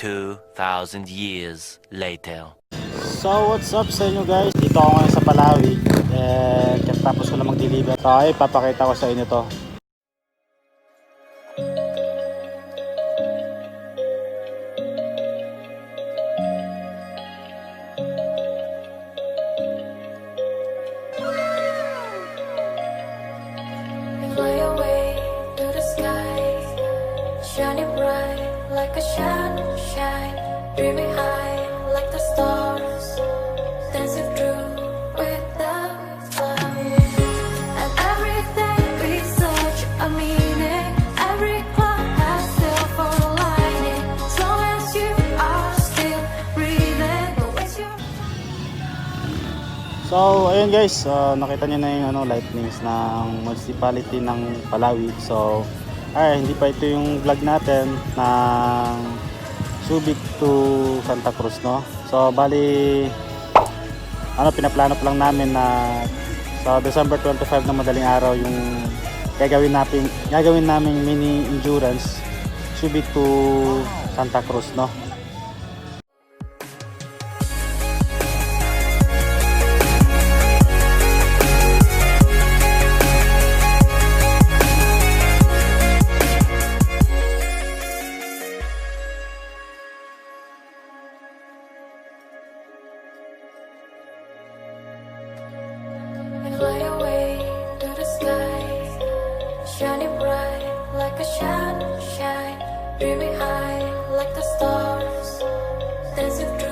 2,000 years later. So what's up sa inyo guys? Dito ako ngayon sa Palauig. Katatapos ko lang mag-deliver. So ay papakita ko sa inyo to. Fly away to the sky, shining bright like a sunshine, dreaming high like the stars, dancing through with the clouds. And everything is such a meaning, every cloud has silver lining, as long as you are still breathing. So ayun guys, nakita nyo na yung lightnings ng Municipality ng Palauig. So hindi pa ito yung vlog natin ng Subic to Santa Cruz, no? So bali pinaplano pa lang namin na sa December 25 na madaling araw yung gagawin namin mini endurance Subic to Santa Cruz, no? Fly away to the sky, shining bright like a sunshine, dreaming high like the stars, dancing through